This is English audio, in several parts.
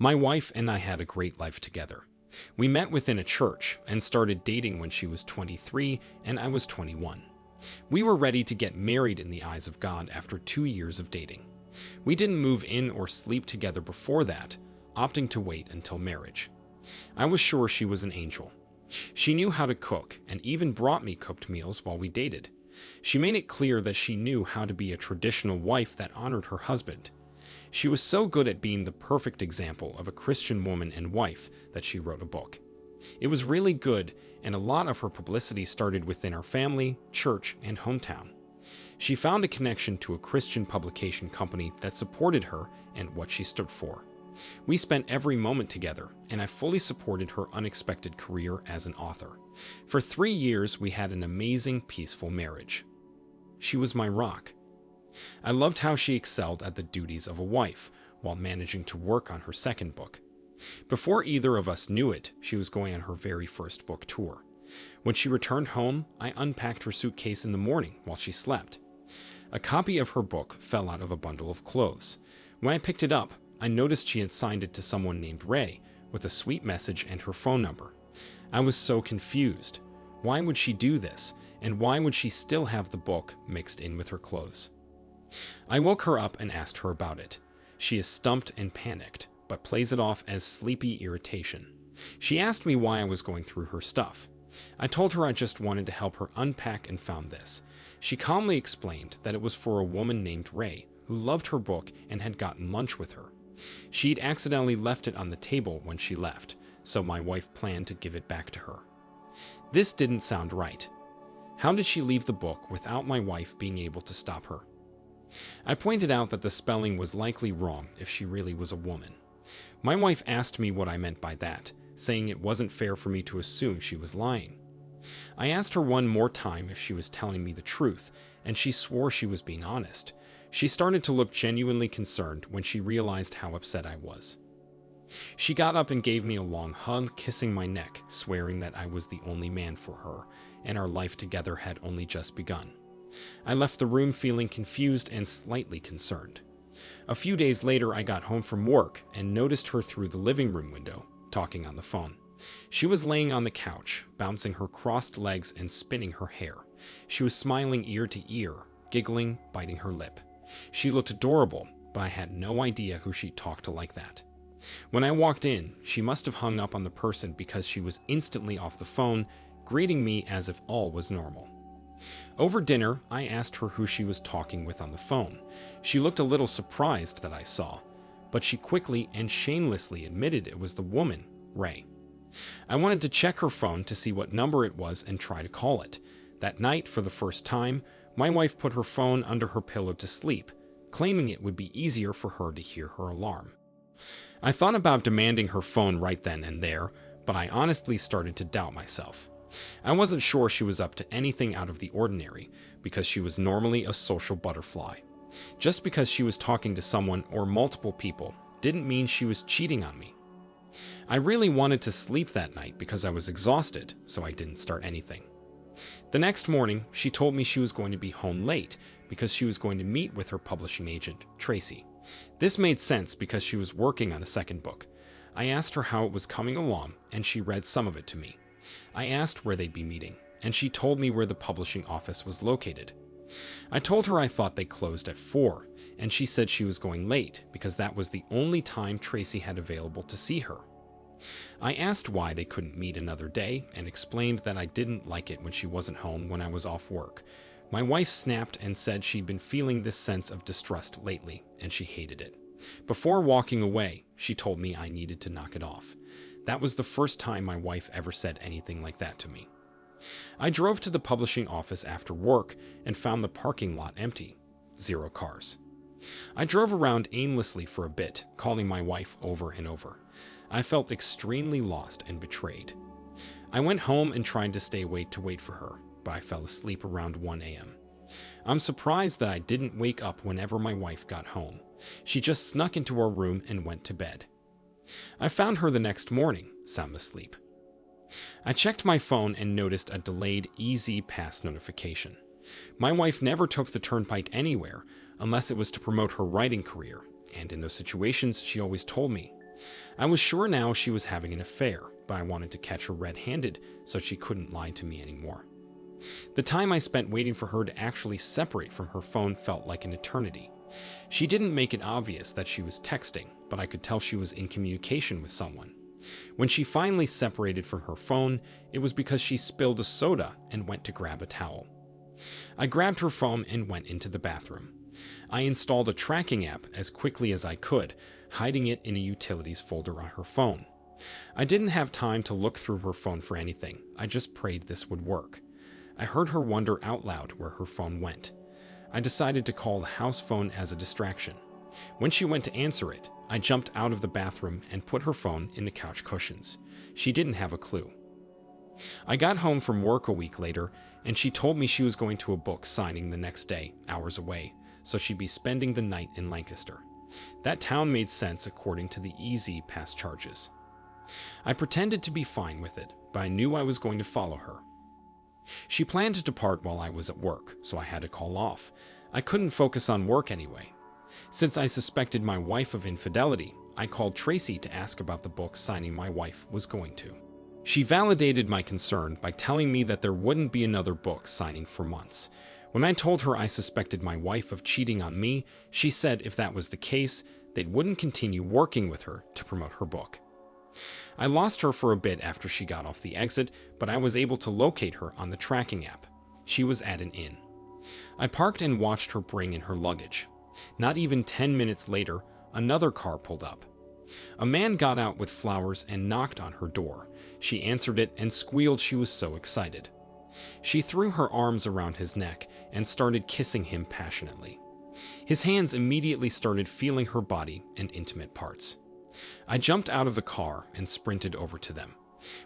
My wife and I had a great life together. We met within a church and started dating when she was 23 and I was 21. We were ready to get married in the eyes of God after 2 years of dating. We didn't move in or sleep together before that, opting to wait until marriage. I was sure she was an angel. She knew how to cook and even brought me cooked meals while we dated. She made it clear that she knew how to be a traditional wife that honored her husband. She was so good at being the perfect example of a Christian woman and wife that she wrote a book. It was really good, and a lot of her publicity started within our family, church, and hometown. She found a connection to a Christian publication company that supported her and what she stood for. We spent every moment together, and I fully supported her unexpected career as an author. For 3 years, we had an amazing, peaceful marriage. She was my rock. I loved how she excelled at the duties of a wife while managing to work on her second book. Before either of us knew it, she was going on her very first book tour. When she returned home, I unpacked her suitcase in the morning while she slept. A copy of her book fell out of a bundle of clothes. When I picked it up, I noticed she had signed it to someone named Ray with a sweet message and her phone number. I was so confused. Why would she do this? And why would she still have the book mixed in with her clothes? I woke her up and asked her about it. She is stumped and panicked, but plays it off as sleepy irritation. She asked me why I was going through her stuff. I told her I just wanted to help her unpack and found this. She calmly explained that it was for a woman named Ray who loved her book and had gotten lunch with her. She'd accidentally left it on the table when she left, so my wife planned to give it back to her. This didn't sound right. How did she leave the book without my wife being able to stop her? I pointed out that the spelling was likely wrong if she really was a woman. My wife asked me what I meant by that, saying it wasn't fair for me to assume she was lying. I asked her one more time if she was telling me the truth, and she swore she was being honest. She started to look genuinely concerned when she realized how upset I was. She got up and gave me a long hug, kissing my neck, swearing that I was the only man for her, and our life together had only just begun. I left the room feeling confused and slightly concerned. A few days later, I got home from work and noticed her through the living room window, talking on the phone. She was laying on the couch, bouncing her crossed legs and spinning her hair. She was smiling ear to ear, giggling, biting her lip. She looked adorable, but I had no idea who she talked to like that. When I walked in, she must have hung up on the person because she was instantly off the phone, greeting me as if all was normal. Over dinner, I asked her who she was talking with on the phone. She looked a little surprised that I saw, but she quickly and shamelessly admitted it was the woman, Ray. I wanted to check her phone to see what number it was and try to call it. That night, for the first time, my wife put her phone under her pillow to sleep, claiming it would be easier for her to hear her alarm. I thought about demanding her phone right then and there, but I honestly started to doubt myself. I wasn't sure she was up to anything out of the ordinary, because she was normally a social butterfly. Just because she was talking to someone or multiple people didn't mean she was cheating on me. I really wanted to sleep that night because I was exhausted, so I didn't start anything. The next morning, she told me she was going to be home late because she was going to meet with her publishing agent, Tracy. This made sense because she was working on a second book. I asked her how it was coming along, and she read some of it to me. I asked where they'd be meeting, and she told me where the publishing office was located. I told her I thought they closed at 4, and she said she was going late because that was the only time Tracy had available to see her. I asked why they couldn't meet another day and explained that I didn't like it when she wasn't home when I was off work. My wife snapped and said she'd been feeling this sense of distrust lately, and she hated it. Before walking away, she told me I needed to knock it off. That was the first time my wife ever said anything like that to me. I drove to the publishing office after work and found the parking lot empty. 0 cars. I drove around aimlessly for a bit, calling my wife over and over. I felt extremely lost and betrayed. I went home and tried to stay awake to wait for her, but I fell asleep around 1 a.m. I'm surprised that I didn't wake up whenever my wife got home. She just snuck into our room and went to bed. I found her the next morning, sound asleep. I checked my phone and noticed a delayed Easy Pass notification. My wife never took the turnpike anywhere unless it was to promote her writing career, and in those situations she always told me. I was sure now she was having an affair, but I wanted to catch her red-handed so she couldn't lie to me anymore. The time I spent waiting for her to actually separate from her phone felt like an eternity. She didn't make it obvious that she was texting, but I could tell she was in communication with someone. When she finally separated from her phone, it was because she spilled a soda and went to grab a towel. I grabbed her phone and went into the bathroom. I installed a tracking app as quickly as I could, hiding it in a utilities folder on her phone. I didn't have time to look through her phone for anything. I just prayed this would work. I heard her wonder out loud where her phone went. I decided to call the house phone as a distraction. When she went to answer it, I jumped out of the bathroom and put her phone in the couch cushions. She didn't have a clue. I got home from work a week later, and she told me she was going to a book signing the next day, hours away, so she'd be spending the night in Lancaster. That town made sense according to the easy past charges. I pretended to be fine with it, but I knew I was going to follow her. She planned to depart while I was at work, so I had to call off. I couldn't focus on work anyway. Since I suspected my wife of infidelity, I called Tracy to ask about the book signing my wife was going to. She validated my concern by telling me that there wouldn't be another book signing for months. When I told her I suspected my wife of cheating on me, she said if that was the case, they wouldn't continue working with her to promote her book. I lost her for a bit after she got off the exit, but I was able to locate her on the tracking app. She was at an inn. I parked and watched her bring in her luggage. Not even 10 minutes later, another car pulled up. A man got out with flowers and knocked on her door. She answered it and squealed she was so excited. She threw her arms around his neck and started kissing him passionately. His hands immediately started feeling her body and intimate parts. I jumped out of the car and sprinted over to them.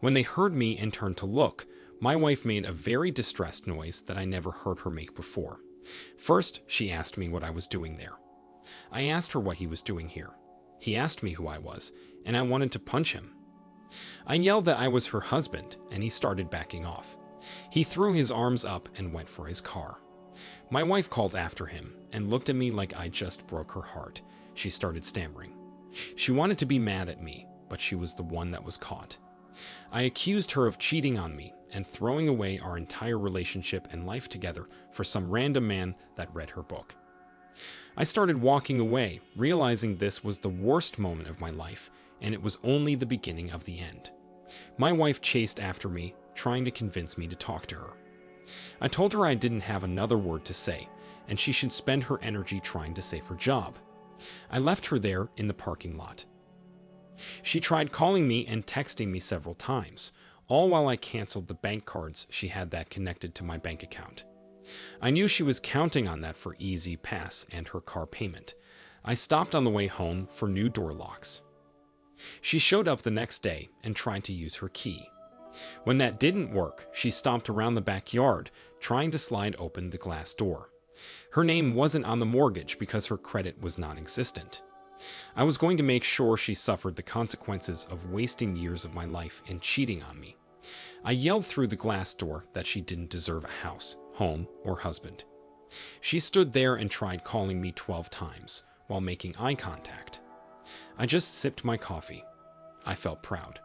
When they heard me and turned to look, my wife made a very distressed noise that I never heard her make before. First, she asked me what I was doing there. I asked her what he was doing here. He asked me who I was, and I wanted to punch him. I yelled that I was her husband, and he started backing off. He threw his arms up and went for his car. My wife called after him and looked at me like I just broke her heart. She started stammering. She wanted to be mad at me, but she was the one that was caught. I accused her of cheating on me and throwing away our entire relationship and life together for some random man that read her book. I started walking away, realizing this was the worst moment of my life, and it was only the beginning of the end. My wife chased after me, trying to convince me to talk to her. I told her I didn't have another word to say, and she should spend her energy trying to save her job. I left her there in the parking lot. She tried calling me and texting me several times, all while I canceled the bank cards she had that connected to my bank account. I knew she was counting on that for Easy Pass and her car payment. I stopped on the way home for new door locks. She showed up the next day and tried to use her key. When that didn't work, she stomped around the backyard, trying to slide open the glass door. Her name wasn't on the mortgage because her credit was non-existent. I was going to make sure she suffered the consequences of wasting years of my life and cheating on me. I yelled through the glass door that she didn't deserve a house, home, or husband. She stood there and tried calling me 12 times while making eye contact. I just sipped my coffee. I felt proud.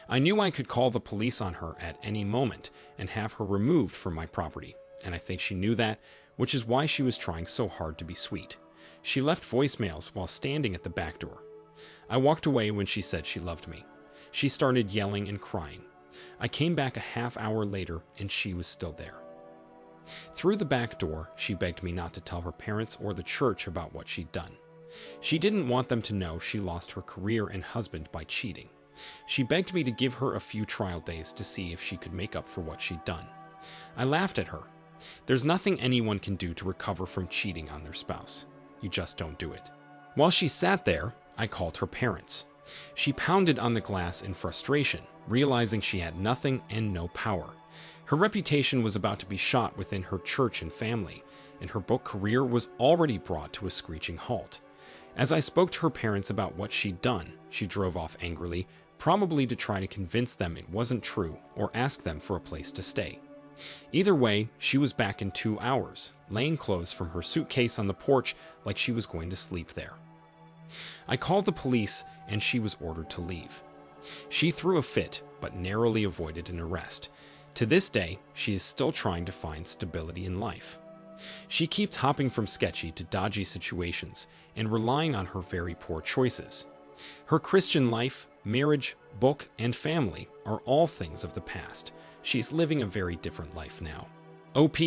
I knew I could call the police on her at any moment and have her removed from my property, and I think she knew that, which is why she was trying so hard to be sweet. She left voicemails while standing at the back door. I walked away when she said she loved me. She started yelling and crying. I came back a half hour later and she was still there. Through the back door, she begged me not to tell her parents or the church about what she'd done. She didn't want them to know she lost her career and husband by cheating. She begged me to give her a few trial days to see if she could make up for what she'd done. I laughed at her. There's nothing anyone can do to recover from cheating on their spouse. You just don't do it. While she sat there, I called her parents. She pounded on the glass in frustration, realizing she had nothing and no power. Her reputation was about to be shot within her church and family, and her book career was already brought to a screeching halt. As I spoke to her parents about what she'd done, she drove off angrily, probably to try to convince them it wasn't true or ask them for a place to stay. Either way, she was back in 2 hours, laying clothes from her suitcase on the porch like she was going to sleep there. I called the police and she was ordered to leave. She threw a fit, but narrowly avoided an arrest. To this day, she is still trying to find stability in life. She keeps hopping from sketchy to dodgy situations and relying on her very poor choices. Her Christian life, marriage, book, and family are all things of the past. She's living a very different life now. OP,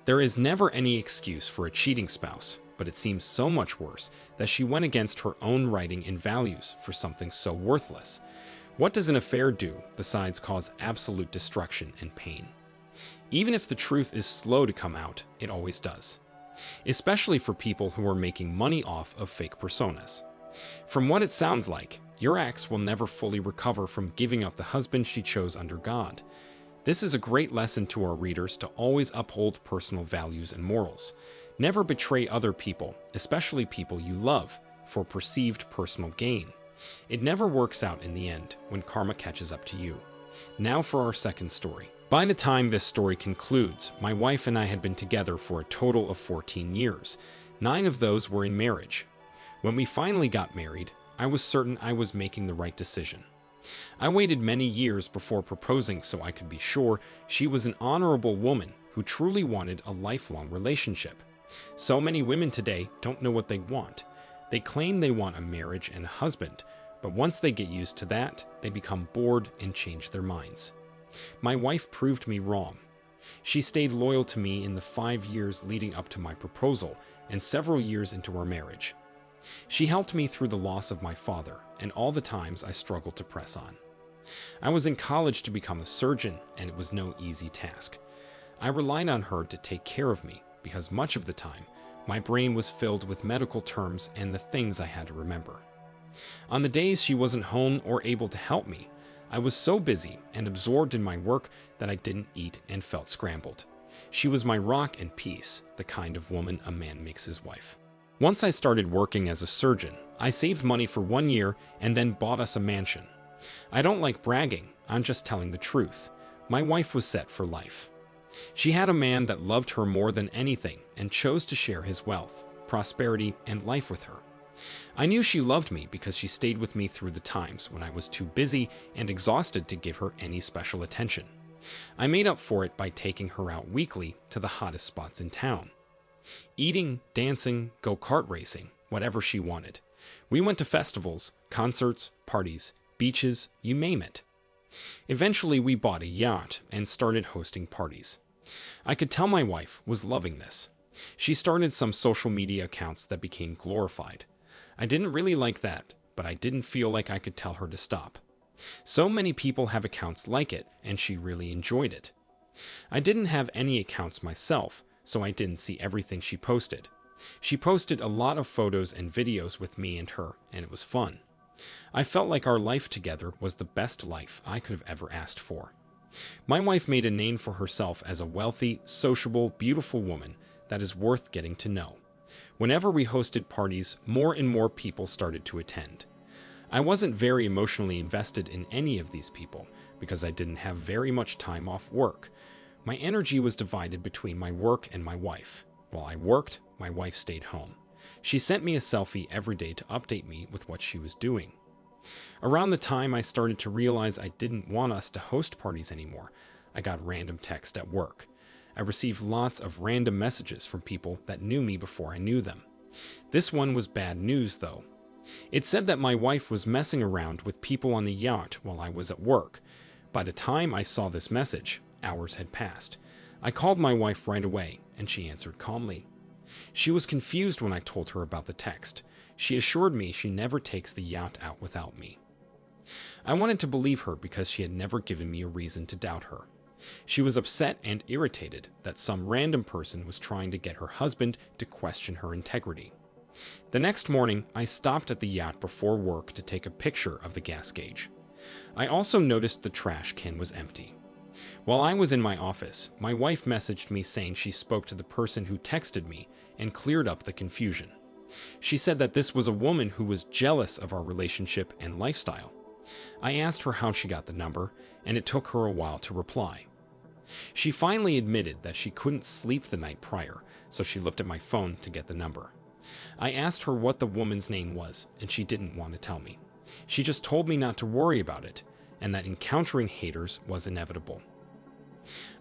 there is never any excuse for a cheating spouse, but it seems so much worse that she went against her own writing and values for something so worthless. What does an affair do besides cause absolute destruction and pain? Even if the truth is slow to come out, it always does. Especially for people who are making money off of fake personas. From what it sounds like, your ex will never fully recover from giving up the husband she chose under God. This is a great lesson to our readers to always uphold personal values and morals. Never betray other people, especially people you love, for perceived personal gain. It never works out in the end when karma catches up to you. Now for our second story. By the time this story concludes, my wife and I had been together for a total of 14 years. 9 of those were in marriage. When we finally got married, I was certain I was making the right decision. I waited many years before proposing so I could be sure she was an honorable woman who truly wanted a lifelong relationship. So many women today don't know what they want. They claim they want a marriage and a husband, but once they get used to that, they become bored and change their minds. My wife proved me wrong. She stayed loyal to me in the 5 years leading up to my proposal and several years into our marriage. She helped me through the loss of my father and all the times I struggled to press on. I was in college to become a surgeon, and it was no easy task. I relied on her to take care of me because much of the time, my brain was filled with medical terms and the things I had to remember. On the days she wasn't home or able to help me, I was so busy and absorbed in my work that I didn't eat and felt scrambled. She was my rock and peace, the kind of woman a man makes his wife. Once I started working as a surgeon, I saved money for 1 year and then bought us a mansion. I don't like bragging, I'm just telling the truth. My wife was set for life. She had a man that loved her more than anything and chose to share his wealth, prosperity, and life with her. I knew she loved me because she stayed with me through the times when I was too busy and exhausted to give her any special attention. I made up for it by taking her out weekly to the hottest spots in town. Eating, dancing, go-kart racing, whatever she wanted. We went to festivals, concerts, parties, beaches, you name it. Eventually, we bought a yacht and started hosting parties. I could tell my wife was loving this. She started some social media accounts that became glorified. I didn't really like that, but I didn't feel like I could tell her to stop. So many people have accounts like it, and she really enjoyed it. I didn't have any accounts myself, so I didn't see everything she posted. She posted a lot of photos and videos with me and her, and it was fun. I felt like our life together was the best life I could have ever asked for. My wife made a name for herself as a wealthy, sociable, beautiful woman that is worth getting to know. Whenever we hosted parties, more and more people started to attend. I wasn't very emotionally invested in any of these people because I didn't have very much time off work. My energy was divided between my work and my wife. While I worked, my wife stayed home. She sent me a selfie every day to update me with what she was doing. Around the time I started to realize I didn't want us to host parties anymore, I got random texts at work. I received lots of random messages from people that knew me before I knew them. This one was bad news, though. It said that my wife was messing around with people on the yacht while I was at work. By the time I saw this message, hours had passed. I called my wife right away, and she answered calmly. She was confused when I told her about the text. She assured me she never takes the yacht out without me. I wanted to believe her because she had never given me a reason to doubt her. She was upset and irritated that some random person was trying to get her husband to question her integrity. The next morning, I stopped at the yacht before work to take a picture of the gas gauge. I also noticed the trash can was empty. While I was in my office, my wife messaged me saying she spoke to the person who texted me and cleared up the confusion. She said that this was a woman who was jealous of our relationship and lifestyle. I asked her how she got the number, and it took her a while to reply. She finally admitted that she couldn't sleep the night prior, so she looked at my phone to get the number. I asked her what the woman's name was, and she didn't want to tell me. She just told me not to worry about it, and that encountering haters was inevitable.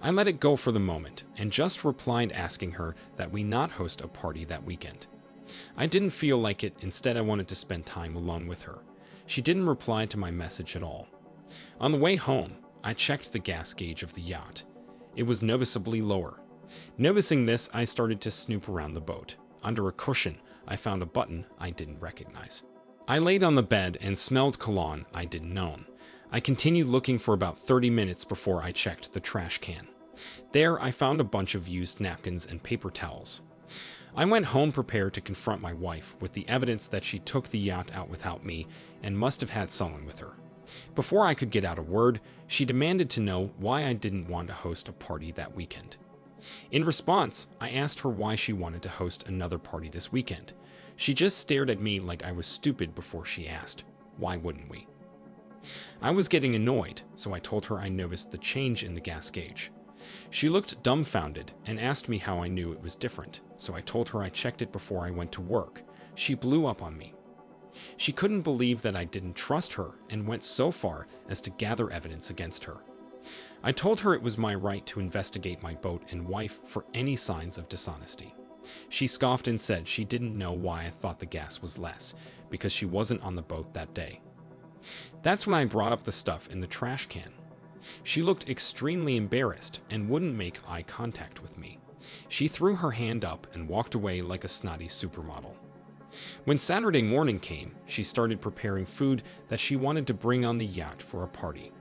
I let it go for the moment, and just replied asking her that we not host a party that weekend. I didn't feel like it, instead I wanted to spend time alone with her. She didn't reply to my message at all. On the way home, I checked the gas gauge of the yacht. It was noticeably lower. Noticing this, I started to snoop around the boat. Under a cushion, I found a button I didn't recognize. I laid on the bed and smelled cologne I didn't own. I continued looking for about 30 minutes before I checked the trash can. There, I found a bunch of used napkins and paper towels. I went home prepared to confront my wife with the evidence that she took the yacht out without me and must have had someone with her. Before I could get out a word, she demanded to know why I didn't want to host a party that weekend. In response, I asked her why she wanted to host another party this weekend. She just stared at me like I was stupid before she asked, "Why wouldn't we?" I was getting annoyed, so I told her I noticed the change in the gas gauge. She looked dumbfounded and asked me how I knew it was different, so I told her I checked it before I went to work. She blew up on me. She couldn't believe that I didn't trust her and went so far as to gather evidence against her. I told her it was my right to investigate my boat and wife for any signs of dishonesty. She scoffed and said she didn't know why I thought the gas was less, because she wasn't on the boat that day. That's when I brought up the stuff in the trash can. She looked extremely embarrassed and wouldn't make eye contact with me. She threw her hand up and walked away like a snotty supermodel. When Saturday morning came, she started preparing food that she wanted to bring on the yacht for a party.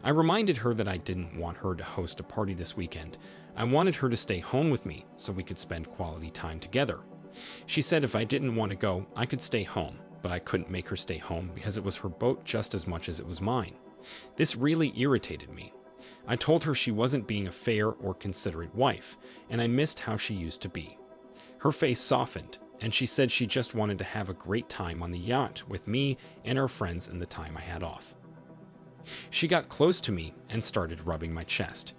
I reminded her that I didn't want her to host a party this weekend. I wanted her to stay home with me so we could spend quality time together. She said if I didn't want to go, I could stay home, but I couldn't make her stay home because it was her boat just as much as it was mine. This really irritated me. I told her she wasn't being a fair or considerate wife, and I missed how she used to be. Her face softened, and she said she just wanted to have a great time on the yacht with me and our friends in the time I had off. She got close to me and started rubbing my chest.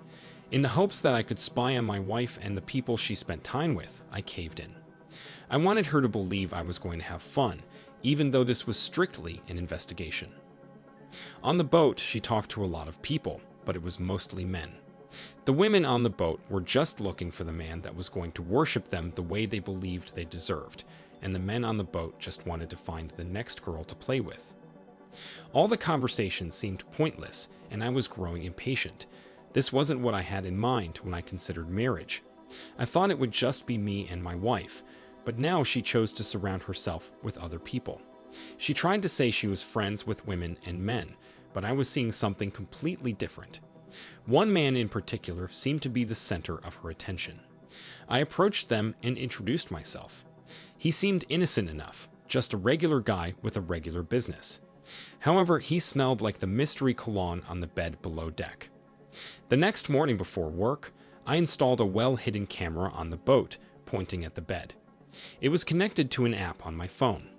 In the hopes that I could spy on my wife and the people she spent time with, I caved in. I wanted her to believe I was going to have fun, even though this was strictly an investigation. On the boat, she talked to a lot of people, but it was mostly men. The women on the boat were just looking for the man that was going to worship them the way they believed they deserved, and the men on the boat just wanted to find the next girl to play with. All the conversation seemed pointless, and I was growing impatient. This wasn't what I had in mind when I considered marriage. I thought it would just be me and my wife, but now she chose to surround herself with other people. She tried to say she was friends with women and men, but I was seeing something completely different. One man in particular seemed to be the center of her attention. I approached them and introduced myself. He seemed innocent enough, just a regular guy with a regular business. However, he smelled like the mystery cologne on the bed below deck. The next morning before work, I installed a well-hidden camera on the boat, pointing at the bed. It was connected to an app on my phone.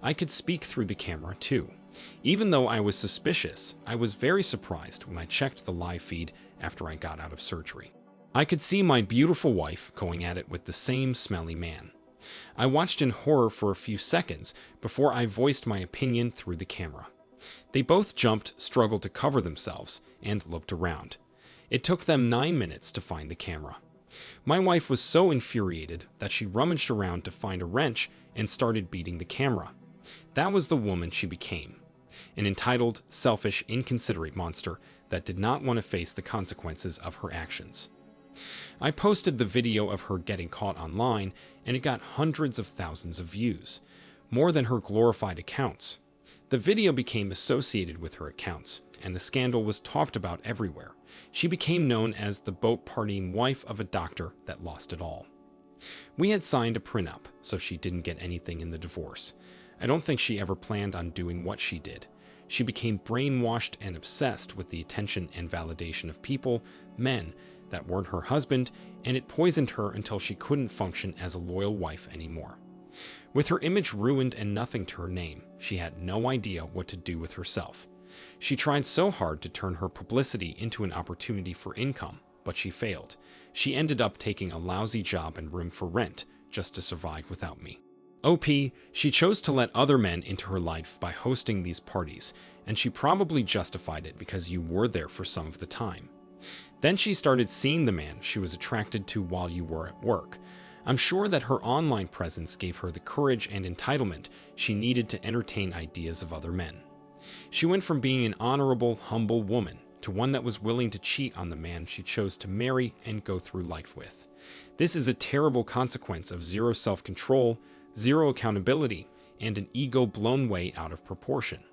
I could speak through the camera too. Even though I was suspicious, I was very surprised when I checked the live feed after I got out of surgery. I could see my beautiful wife going at it with the same smelly man. I watched in horror for a few seconds before I voiced my opinion through the camera. They both jumped, struggled to cover themselves, and looked around. It took them 9 minutes to find the camera. My wife was so infuriated that she rummaged around to find a wrench and started beating the camera. That was the woman she became. An entitled, selfish, inconsiderate monster that did not want to face the consequences of her actions. I posted the video of her getting caught online, and it got hundreds of thousands of views, more than her glorified accounts. The video became associated with her accounts, and the scandal was talked about everywhere. She became known as the boat-partying wife of a doctor that lost it all. We had signed a prenup, so she didn't get anything in the divorce. I don't think she ever planned on doing what she did. She became brainwashed and obsessed with the attention and validation of people, men, that weren't her husband, and it poisoned her until she couldn't function as a loyal wife anymore. With her image ruined and nothing to her name, she had no idea what to do with herself. She tried so hard to turn her publicity into an opportunity for income, but she failed. She ended up taking a lousy job and room for rent, just to survive without me. OP, she chose to let other men into her life by hosting these parties, and she probably justified it because you were there for some of the time. Then she started seeing the man she was attracted to while you were at work. I'm sure that her online presence gave her the courage and entitlement she needed to entertain ideas of other men. She went from being an honorable, humble woman to one that was willing to cheat on the man she chose to marry and go through life with. This is a terrible consequence of zero self-control, zero accountability, and an ego blown way out of proportion.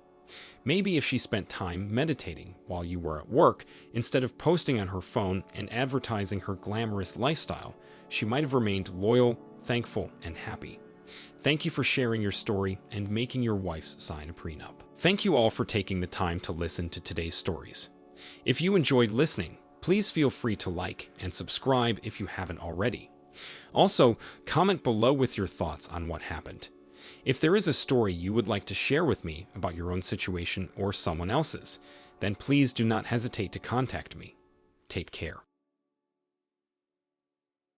Maybe if she spent time meditating while you were at work, instead of posting on her phone and advertising her glamorous lifestyle, she might have remained loyal, thankful, and happy. Thank you for sharing your story and making your wife's sign a prenup. Thank you all for taking the time to listen to today's stories. If you enjoyed listening, please feel free to like and subscribe if you haven't already. Also, comment below with your thoughts on what happened. If there is a story you would like to share with me about your own situation or someone else's, then please do not hesitate to contact me. Take care.